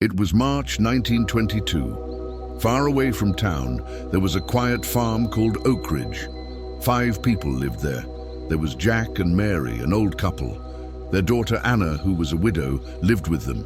It was March 1922. Far away from town, there was a quiet farm called Oakridge. 5 people lived there. There was Jack and Mary, an old couple. Their daughter Anna, who was a widow, lived with them.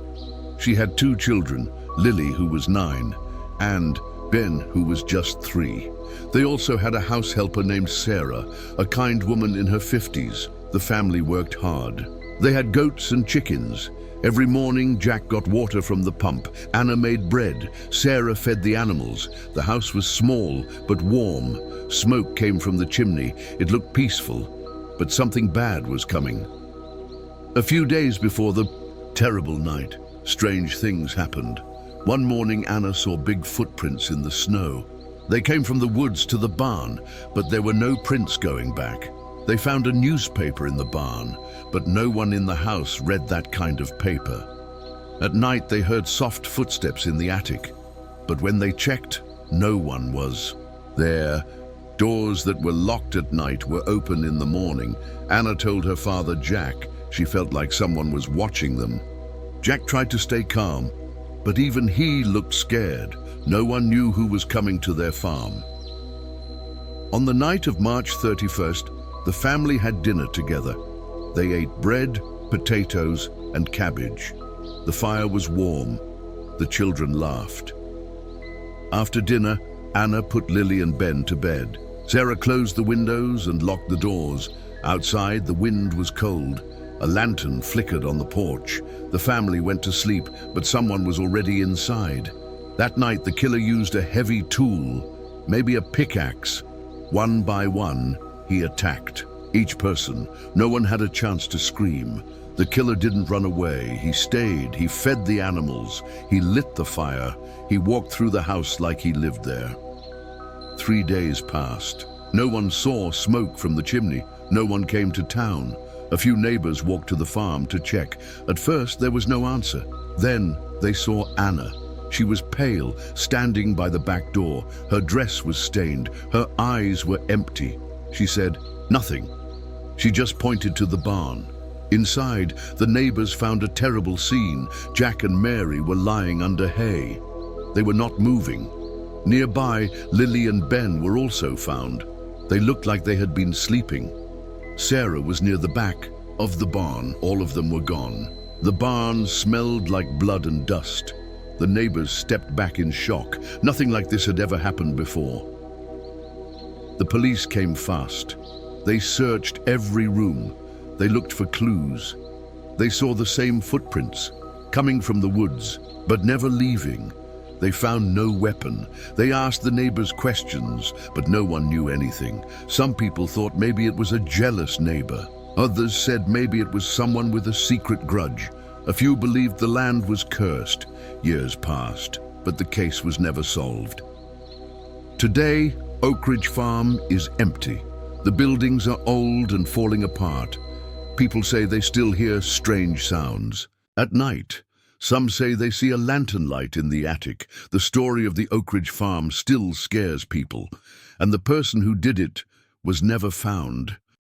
She had 2 children, Lily, who was 9, and Ben, who was just 3. They also had a house helper named Sarah, a kind woman in her 50s. The family worked hard. They had goats and chickens. Every morning, Jack got water from the pump. Anna made bread. Sarah fed the animals. The house was small, but warm. Smoke came from the chimney. It looked peaceful, but something bad was coming. A few days before the terrible night, strange things happened. One morning, Anna saw big footprints in the snow. They came from the woods to the barn, but there were no prints going back. They found a newspaper in the barn, but no one in the house read that kind of paper. At night, they heard soft footsteps in the attic, but when they checked, no one was there. Doors that were locked at night were open in the morning. Anna told her father, Jack, she felt like someone was watching them. Jack tried to stay calm, but even he looked scared. No one knew who was coming to their farm. On the night of March 31st, the family had dinner together. They ate bread, potatoes, and cabbage. The fire was warm. The children laughed. After dinner, Anna put Lily and Ben to bed. Sarah closed the windows and locked the doors. Outside, the wind was cold. A lantern flickered on the porch. The family went to sleep, but someone was already inside. That night, the killer used a heavy tool, maybe a pickaxe. One by one, he attacked each person. No one had a chance to scream. The killer didn't run away. He stayed. He fed the animals. He lit the fire. He walked through the house like he lived there. 3 days passed. No one saw smoke from the chimney. No one came to town. A few neighbors walked to the farm to check. At first, there was no answer. Then they saw Anna. She was pale, standing by the back door. Her dress was stained. Her eyes were empty. She said, "Nothing." She just pointed to the barn. Inside, the neighbors found a terrible scene. Jack and Mary were lying under hay. They were not moving. Nearby, Lily and Ben were also found. They looked like they had been sleeping. Sarah was near the back of the barn. All of them were gone. The barn smelled like blood and dust. The neighbors stepped back in shock. Nothing like this had ever happened before. The police came fast. They searched every room. They looked for clues. They saw the same footprints, coming from the woods, but never leaving. They found no weapon. They asked the neighbors questions, but no one knew anything. Some people thought maybe it was a jealous neighbor. Others said maybe it was someone with a secret grudge. A few believed the land was cursed. Years passed, but the case was never solved. Today, Oakridge Farm is empty. The buildings are old and falling apart. People say they still hear strange sounds. At night, some say they see a lantern light in the attic. The story of the Oakridge Farm still scares people, and the person who did it was never found.